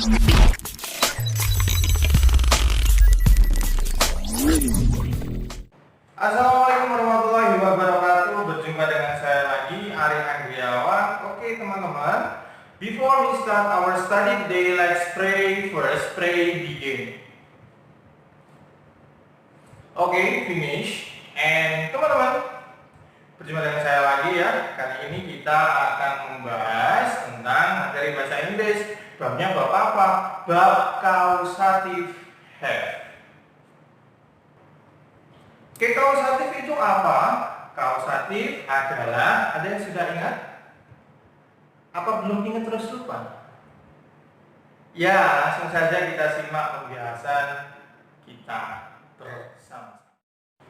Assalamualaikum warahmatullahi wabarakatuh. Berjumpa dengan saya lagi, Aryan Andriawan. Oke teman-teman, before we start our study today, let's pray first. Pray begin. Oke, finish. And teman-teman, berjumpa dengan saya lagi ya. Kali ini kita akan membahas tentang materi bahasa Inggris. Babnya bab apa? Bab causative have. Oke, kausatif itu apa? Kausatif adalah, ada yang sudah ingat? Apa belum ingat terus lupa? Ya, langsung saja kita simak pembahasan kita bersama.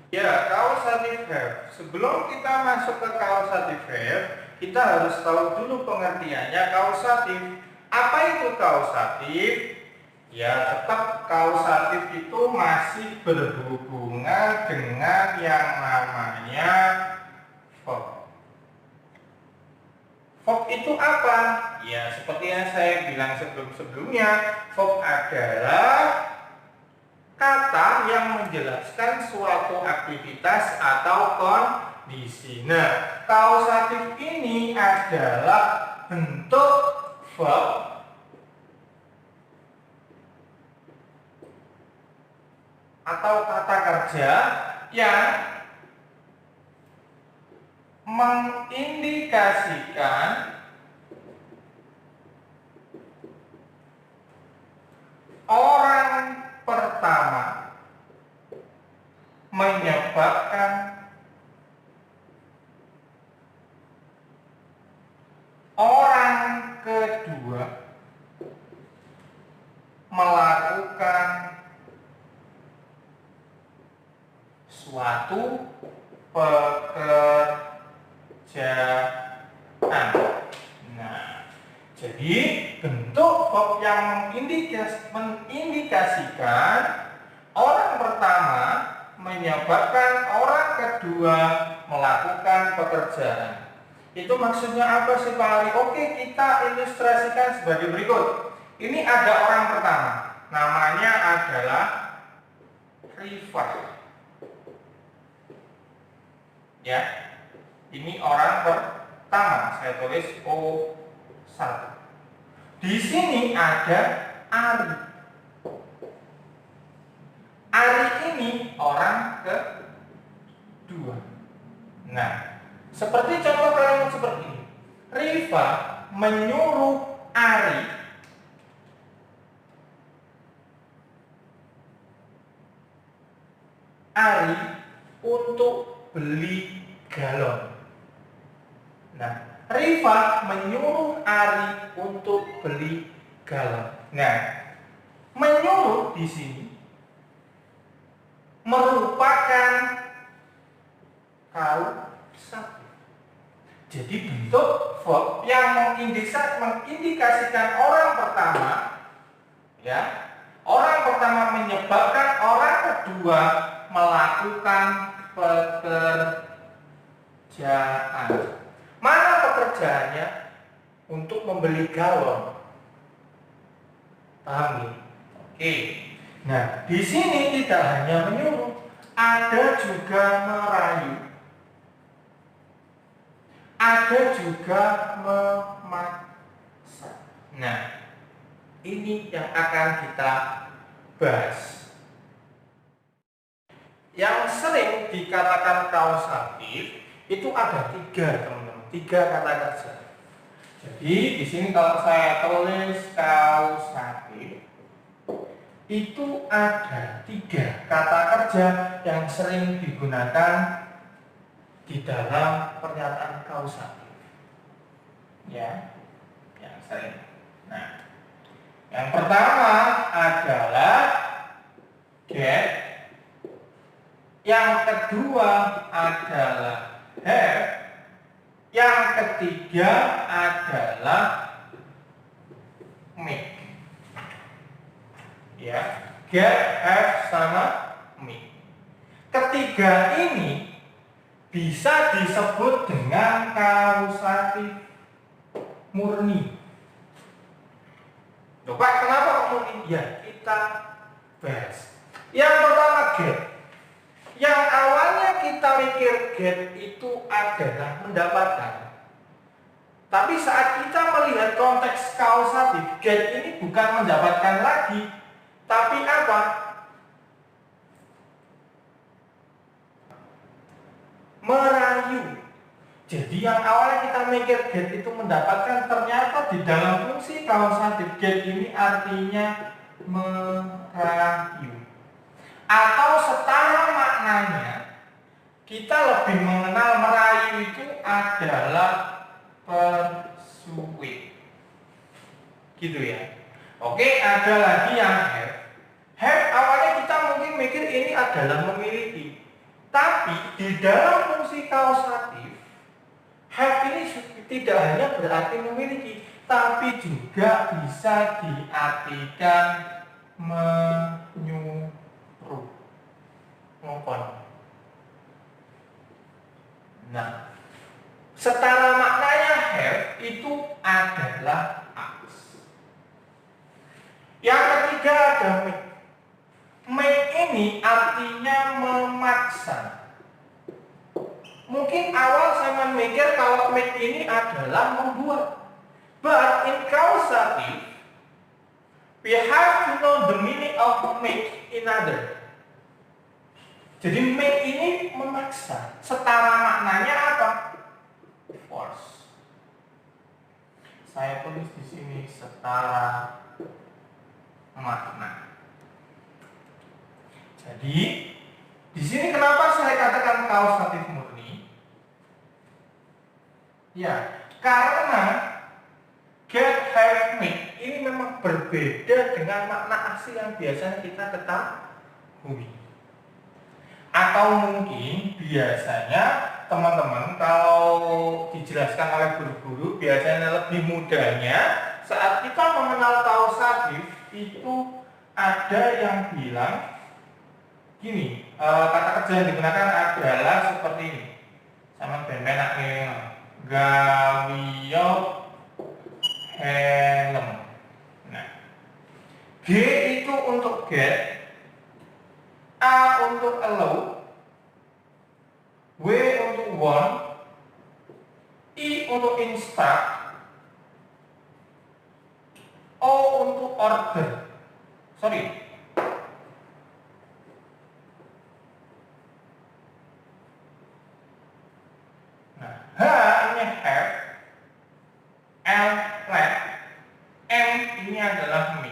Ya, kausatif verb. Sebelum kita masuk ke kausatif verb, kita harus tahu dulu pengertiannya kausatif. Apa itu kausatif? Ya, tetap kausatif itu masih berhubungan dengan yang namanya verb. Verb itu apa? Ya, seperti yang saya bilang sebelum-sebelumnya, verb adalah kata yang menjelaskan suatu aktivitas atau kondisi. Nah, kausatif ini adalah bentuk verb atau kata kerja yang mengindikasikan orang pertama menyebabkan orang kedua melakukan suatu pekerjaan. Nah, jadi bentuk verb yang mengindikasikan orang pertama menyebabkan orang kedua melakukan pekerjaan. Itu maksudnya apa sih Pak Ali? Oke, kita ilustrasikan sebagai berikut. Ini ada orang pertama, namanya adalah Rifat. Ya, ini orang pertama, saya tulis O1. Di sini ada Ari. Ari ini orang kedua. Nah, seperti contoh kalimat seperti ini. Rifa menyuruh Ari untuk beli galon. Nah, Rifa menyuruh Ari untuk beli galon. Nah, menyuruh di sini merupakan kausatif. Jadi bentuk verb yang mengindikasikan orang pertama, ya, orang pertama menyebabkan orang kedua melakukan pekerjaan. Mana pekerjaannya? Untuk membeli galon. Paham ya? Oke. Nah, di sini tidak hanya menyuruh, ada juga merayu. Ada juga memaksa. Nah, ini yang akan kita bahas. Yang sering dikatakan kausatif itu ada 3, teman-teman. 3 kata kerja. Jadi di sini kalau saya tulis kausatif itu ada 3 kata kerja yang sering digunakan di dalam pernyataan kausatif. Ya, yang sering. Nah, yang pertama adalah get. Yang kedua adalah have. Yang ketiga adalah make. Ya, get, have sama make. Ketiga ini bisa disebut dengan kausatif murni. Loh Pak, kenapa mungkin? Ya, kita bahas. Yang pertama, get. Yang awalnya kita mikir get itu adalah mendapatkan. Tapi saat kita melihat konteks kausatif, get ini bukan mendapatkan lagi, tapi apa? Merayu. Jadi yang awalnya kita mikir get itu mendapatkan, ternyata di dalam fungsi kausatif get ini artinya merayu. Atau setara maknanya, kita lebih mengenal merayu itu adalah persuade. Gitu ya. Oke, ada lagi yang have. Have awalnya kita mungkin mikir ini adalah memiliki. Tapi di dalam fungsi kausatif, have ini tidak hanya berarti memiliki, tapi juga bisa diartikan menyuruh. Ngopon. Nah, setara maknanya have itu adalah ask. Yang ketiga ada make. Make ini artinya memaksa. Mungkin awal saya memikir kalau make ini adalah membuat. But in causative, we have to know the meaning of make in other. Jadi make ini memaksa. Setara maknanya apa? Force. Saya tulis di sini setara makna. Jadi di sini kenapa saya katakan kausatif murni? Ya, karena get, have, make ini memang berbeda dengan makna asli yang biasanya kita ketahui. Atau mungkin biasanya teman-teman kalau dijelaskan oleh guru-guru biasanya lebih mudahnya saat kita mengenal kausatif itu ada yang bilang gini, kata kerja yang digunakan adalah seperti ini. Sama ben-benak ini. Gawiyo helm. Nah, G itu untuk get, A untuk allow, W untuk want, I untuk instruct, O untuk order. Sorry. Nah, H ini have, L let, M ini adalah me.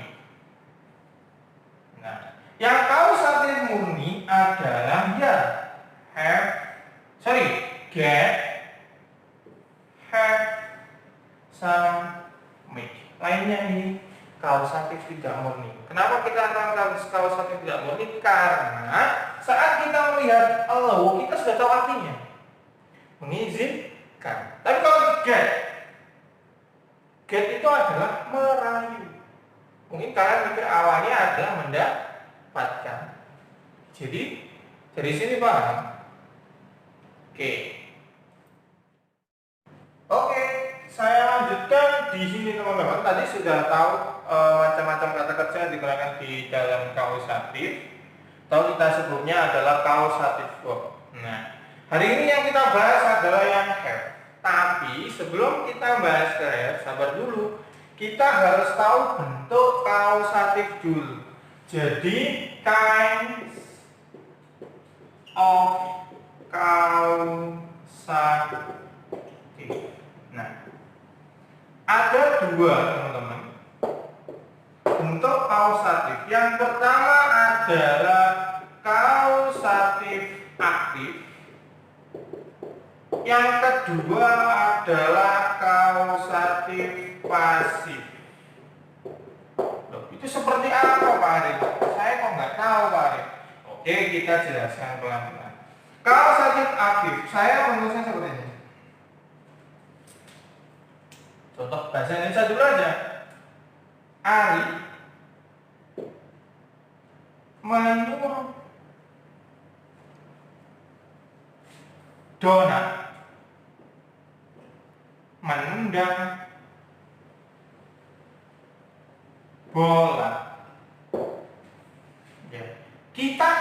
Nah, yang kausatif murni adalah ya have, get, have, sama make. Lainnya ini kausatif tidak murni. Kenapa kita katakan kausatif tidak murni? Karena saat kita melihat allow, kita sudah tahu artinya. Mengizinkan. Tapi kalau get itu adalah merayu. Mungkin kalian mikir awalnya adalah mendapatkan. Jadi dari sini paham? Oke, saya lanjutkan di sini teman-teman. Tadi sudah tahu macam-macam kata kerja yang digunakan di dalam kausatif. Tahu kita sebelumnya adalah kausatif verb. Nah, hari ini yang kita bahas adalah yang have. Tapi sebelum kita bahas ke have, sabar dulu. Kita harus tahu bentuk kausatif dulu. Jadi kinds of kausatif. Nah, ada dua teman-teman bentuk kausatif. Yang pertama adalah kausatif aktif. Yang kedua adalah kausatif pasif. Loh, itu seperti apa Pak Arif? Saya kok nggak tahu Pak Arif. Oke, kita jelaskan pelan-pelan. Kausatif aktif, saya menulisnya seperti ini. Contoh bahasa Indonesia dulu aja. Ari menyuruh Dona menendang bola.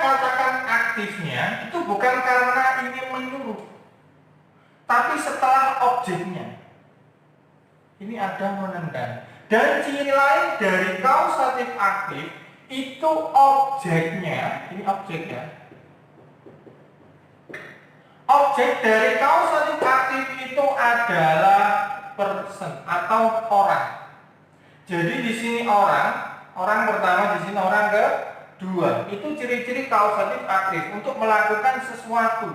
katakan aktifnya itu bukan karena ini menyuruh, tapi setelah objeknya. Ini ada menendang. Dan ciri lain dari kausatif aktif itu objeknya, ini objeknya. Objek dari kausatif aktif itu adalah person atau orang. Jadi di sini orang pertama, di sini orang kedua. Itu ciri-ciri kausatif aktif untuk melakukan sesuatu,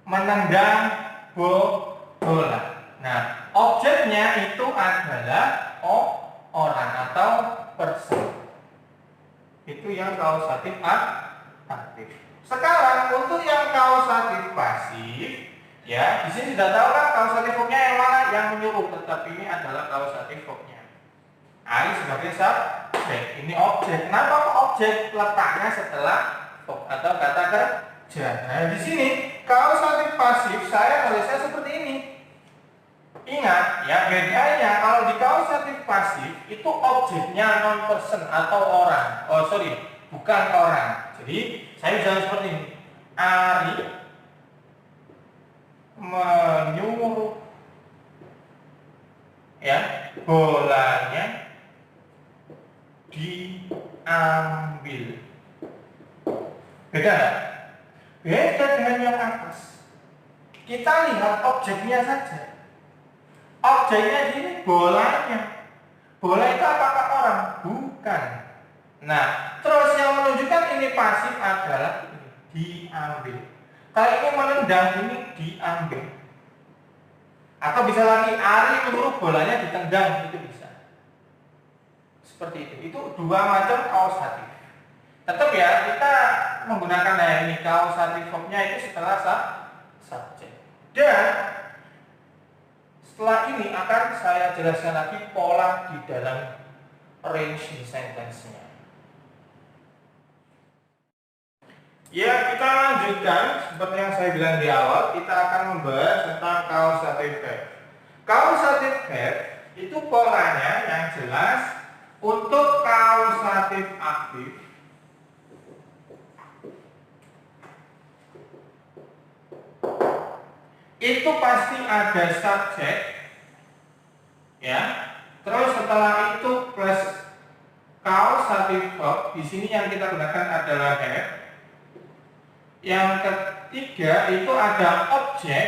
menendang bola. Nah, objeknya itu adalah orang atau person. Itu yang kausatif aktif. Sekarang untuk yang kausatif pasif, ya di sini sudah tahu kan kausatif verbnya yang mana, yang menyuruh. Tetapi ini adalah kausatif verbnya. I sebagai subjek. Ini objek. Kenapa kok objek? Letaknya setelah verb atau kata kerja. Nah di sini kausatif pasif saya nulisnya seperti ini. Ingat ya, bedanya kalau di kausatif pasif itu objeknya non person atau orang. Oh sorry, bukan orang. Jadi saya bisa seperti ini. Ari menyuruh ya bolanya diambil. Beda nggak? Beda dengan yang atas. Kita lihat objeknya saja. Objeknya ini bolanya. Bola itu apakah orang? Bukan. Nah, terus yang menunjukkan ini pasif adalah diambil. Kalau ini menendang, ini diambil. Atau bisa lagi Ari menyuruh bolanya ditendang, itu bisa. Seperti itu. Itu dua macam kausatif. Tetap ya, kita menggunakan ini kausatif verbnya itu setelah subjek. Dan setelah ini akan saya jelaskan lagi pola di dalam arranging sentence-nya. Ya, kita lanjutkan seperti yang saya bilang di awal, kita akan membahas tentang causative verb. Causative verb itu polanya yang jelas untuk causative aktif. Itu pasti ada subjek, ya. Terus setelah itu plus causative verb. Di sini yang kita gunakan adalah have. Yang ketiga itu ada objek.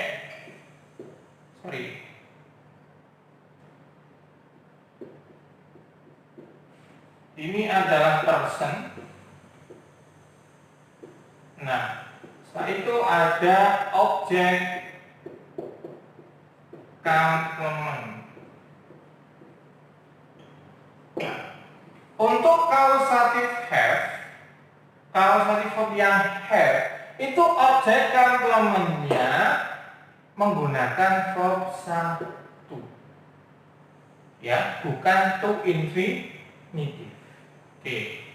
Sorry. Ini adalah person. Nah, setelah itu ada objek complement. Untuk causative have, causative verb yang have itu objek complementnya menggunakan verb satu, ya, bukan to infinitive. Oke,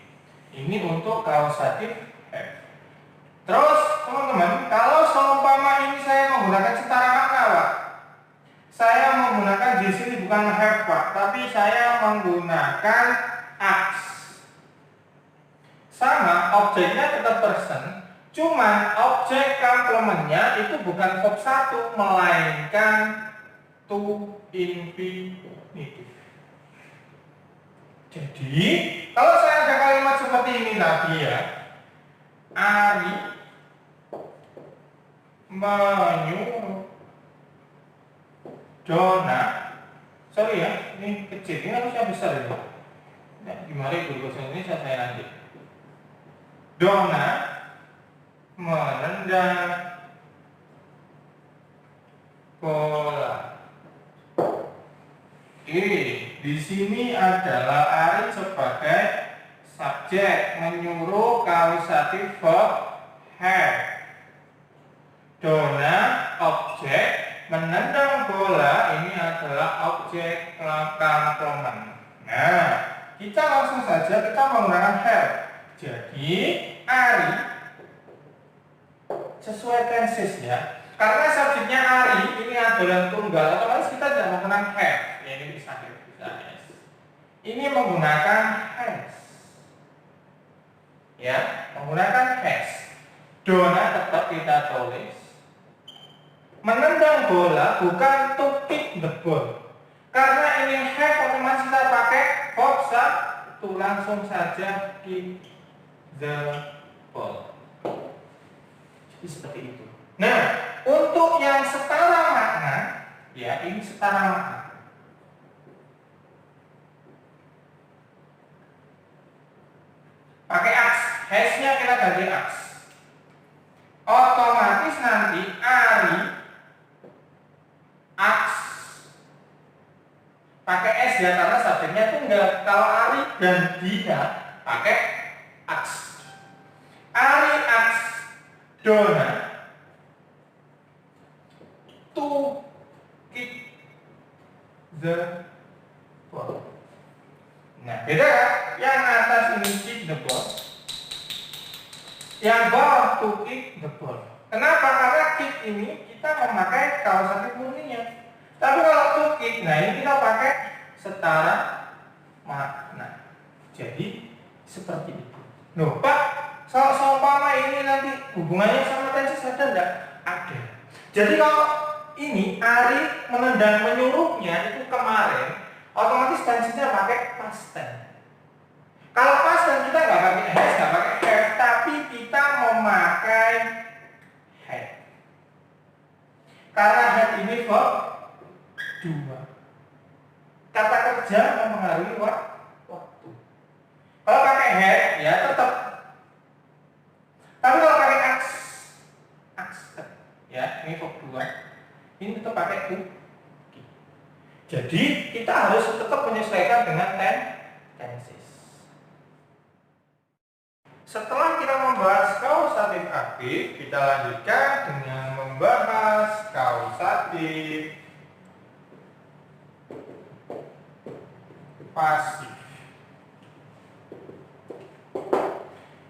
ini untuk causative have. Terus teman-teman, kalau seumpama ini saya menggunakan setara makna, Pak. Saya menggunakan di sini bukan have, Pak, tapi saya menggunakan as. Sama, objeknya tetap person, cuman objek complementnya itu bukan verb satu, melainkan to infinitive. Jadi, kalau saya ada kalimat seperti ini tadi ya, Ari menyuruh Dona, sorry ya, ini kecil, ini harusnya besar ini. Nah, gimana itu bahasa Indonesia saya nanti. Dona menendang bola. Di sini adalah Ari sebagai subjek, menyuruh causative verb have. Dona objek, menendang bola ini adalah objek complement. Nah, kita langsung saja kita menggunakan have. Jadi Ari sesuai tensesnya, karena subjeknya Ari ini adalah tunggal, otomatis kita tidak menggunakan have. Ya, ini bisa has. Ini menggunakan has. Ya, menggunakan has. Dona tetap kita tulis. Menendang bola bukan to kick the ball. Karena ini have otomatis kita pakai verb satu, langsung saja kick the ball. Jadi seperti itu. Nah, untuk yang setara makna, ya ini setara makna. Pakai aks, has-nya kita ganti aks. Otomatis nanti Ari aks pakai s ya karena subjeknya tunggal. Kalau Ari dan dia pakai aks. Ari aks Dona to kick the ball. Nah, beda kan? Yang atas ini kick the ball, yang bawah to kick the ball. Kenapa? Karena kick ini kita memakai kausatif murninya. Tapi kalau to kick, nah ini kita pakai setara makna. Jadi seperti itu. Loh Pak, seumpama ini nanti hubungannya sama tenses ada enggak? Ada. Jadi kalau ini Ari menendang menyuruhnya itu kemarin, otomatis tensesnya pakai past tense. Kalau past tense kita nggak pakai has, nggak pakai have, tapi kita memakai had. Karena had ini verb 2. Kata kerja mempengaruhi waktu. Kalau pakai had ya tetap. Tapi kalau pakai aks ya ini verb 2, ini tetap pakai to. Jadi kita harus tetap menyesuaikan dengan tenses. Setelah kita membahas kausatif aktif, kita lanjutkan dengan membahas kausatif pasif.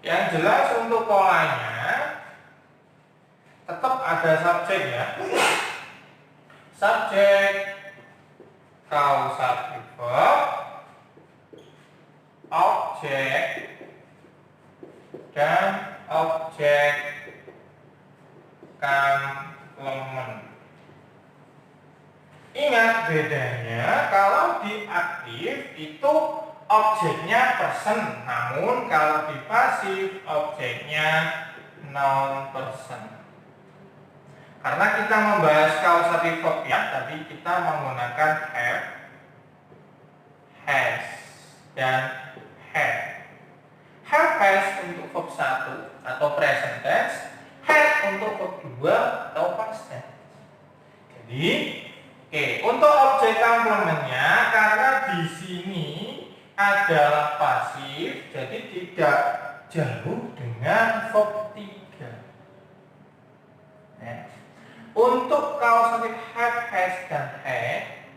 Yang jelas untuk polanya tetap ada subjek ya. Subjek, kausatif verb, objek, dan objek komplement. Ingat bedanya, kalau di aktif itu objeknya person, namun kalau di pasif objeknya non person. Karena kita membahas kausatif verb ya, tadi kita menggunakan have, has, dan had. Have has untuk verb 1 atau present tense, had untuk verb 2 atau past tense. Jadi, untuk objek komplementnya karena di sini adalah pasif, jadi tidak jauh dengan verb 3. Untuk kausatif have, has, dan had,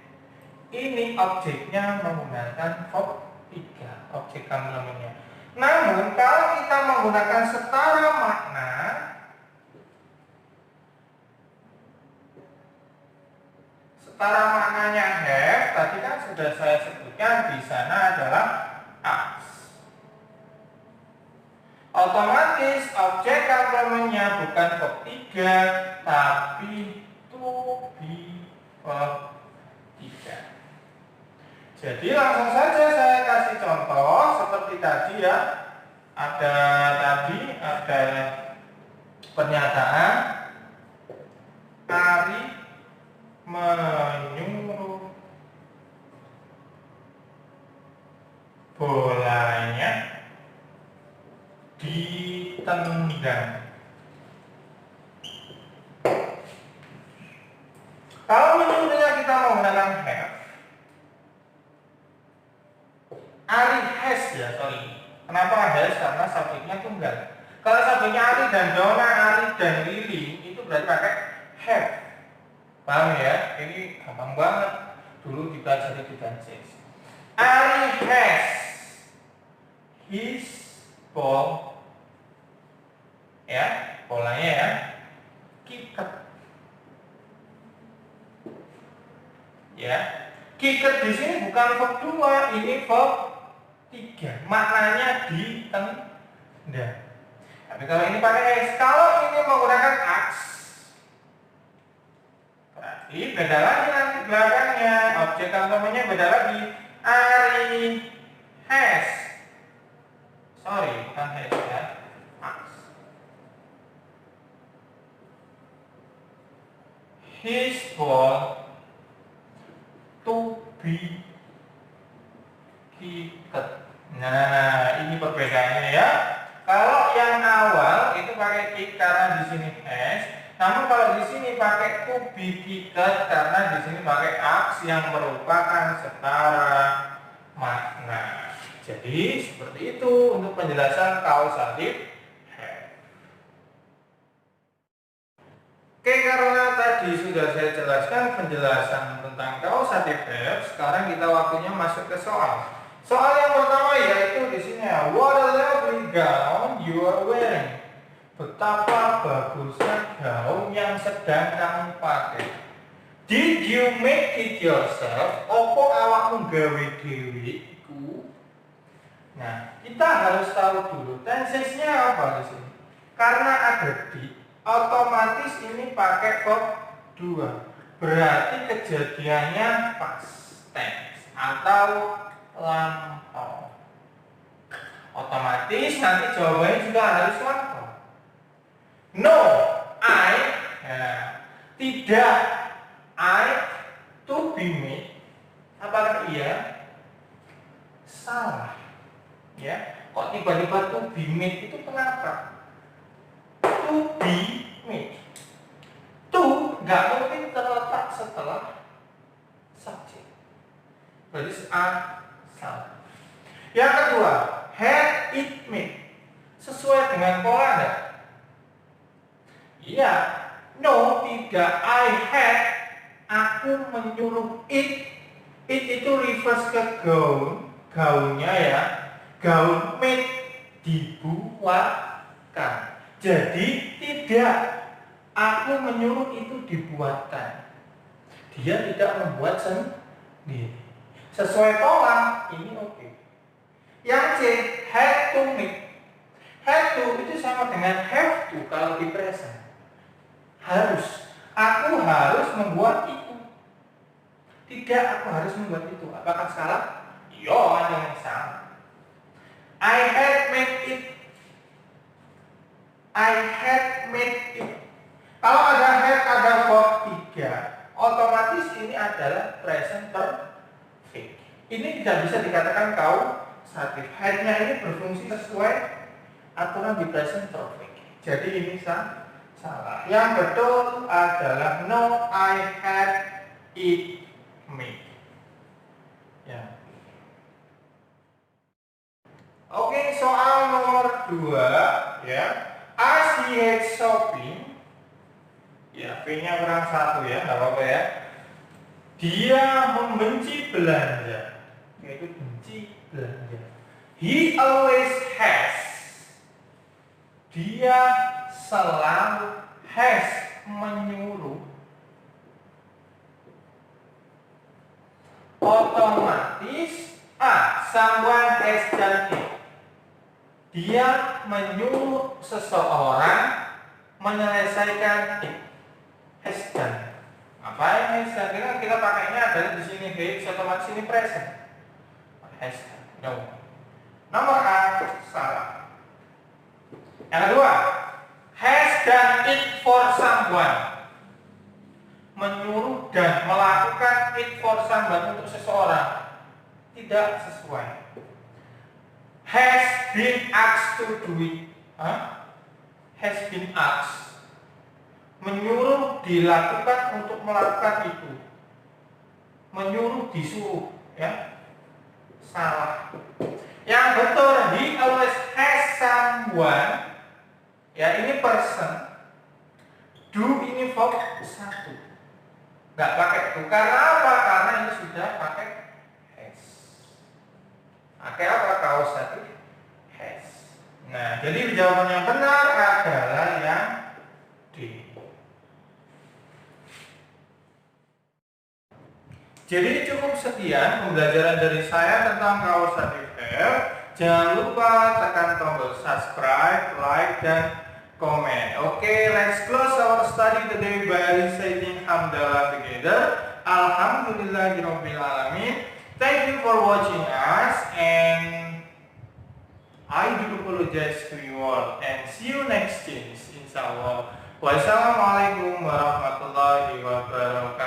ini objeknya menggunakan verb 3, objek komplementnya. Namun kalau kita menggunakan setara makna, setara maknanya have, tadi kan sudah saya sebutkan di sana adalah aks. Otomatis objek komplementnya bukan verb 3 tapi to be verb 3. Jadi langsung saja saya kasih contoh seperti tadi ya. Ada pernyataan Ari menyuruh bolanya ditendang. Kalau menyuruhnya kita menggunakan have, Ari has ya, sorry. Kenapa has? Karena subjeknya tunggal. Kalau subjeknya Ari dan Dona, Ari dan Lili, itu berarti pakai have. Paham ya? Ini gampang banget. Dulu dipelajari di tenses. Ari has his ball, ya, bolanya ya, kicked. Ya, kicked di sini bukan verb 2, ini verb 3. Maknanya ditendang. Tapi kalau ini pakai S, kalau ini menggunakan AX, berarti beda lagi nanti belakangnya, objek utamanya beda lagi. Ari has, sorry bukan has ya, AX. His ball to be kicked. Nah, ini perbedaannya ya. Kalau yang awal itu pakai kick karena di sini has, namun kalau di sini pakai to be kicked karena di sini pakai AX yang merupakan setara makna. Jadi seperti itu untuk penjelasan kausatif have. Oke, karena tadi sudah saya jelaskan penjelasan tentang kausatif have, sekarang kita waktunya masuk ke soal. Soal yang pertama yaitu di sini, what a lovely gown you are wearing. Betapa bagusnya gaun yang sedang kamu pakai. Did you make it yourself? Opo awakmu gawe dhewe iku? Nah, kita harus tahu dulu tensesnya apa di sini. Karena ada di, otomatis ini pakai verb 2. Berarti kejadiannya past tense atau lampau. Otomatis nanti jawabannya juga harus lampau. No, I, ya, tidak, I to be made. Apakah iya? Salah. Ya, kok tiba-tiba to be made itu kenapa? To be made. To nggak mungkin terletak setelah subjek. Berarti A salah. Yang kedua, had it made. Sesuai dengan pola enggak? Iya. No, tidak. I had. Aku menyuruh it. It itu refers ke gaun. Gaunnya ya. Gaun made. Dibuatkan. Jadi tidak. Aku menyuruh itu dibuatkan. Dia tidak membuat sendiri. Sesuai pola, ini oke. Yang C, had to make. Had to itu sama dengan have to kalau di present. Harus. Aku harus membuat itu. Tidak, aku harus membuat itu. Apakah salah? Iya, ada yang salah. I had made it. I had made it. Kalau ada had, ada verb 3, otomatis ini adalah present perfect. Ini tidak bisa dikatakan kausatif. Had-nya ini berfungsi sesuai aturan di present perfect. Jadi ini salah. Yang betul adalah no, I had it made. Ya. Oke, soal nomor 2 ya. As he had shopping. Ya, V-nya kurang 1 ya, nggak apa-apa ya. Dia membenci belanja. Yaitu benci belanja. He always has. Dia selalu has, menyuruh. Otomatis someone has done it. Dia menyuruh seseorang menyelesaikan it. Has done. Apa yang has done? Kita pakainya adalah di sini he, otomatis ini present. Has done. No. Nomor A salah. Yang kedua, has done it for someone. Menyuruh dan melakukan it for someone untuk seseorang. Tidak sesuai. Has been asked to do it. Has been asked. Menyuruh dilakukan untuk melakukan itu. Menyuruh disuruh, ya. Salah. Yang betul, he always has someone. Ya, ini person. Do ini verb 1. Nggak pakai to. Karena apa? Karena ini sudah pakai has. Pakai apa? Kausatif has. Nah, jadi jawaban yang benar adalah yang D. Jadi cukup sekian pembelajaran dari saya tentang kausatif have. Jangan lupa tekan tombol subscribe, like, dan komen. Okay, let's close our study today by reciting Hamdalah together. Alhamdulillahirabbil alamin. Thank you for watching us, and I do apologize to you all, and see you next time, inshallah. Wassalamualaikum warahmatullahi wabarakatuh.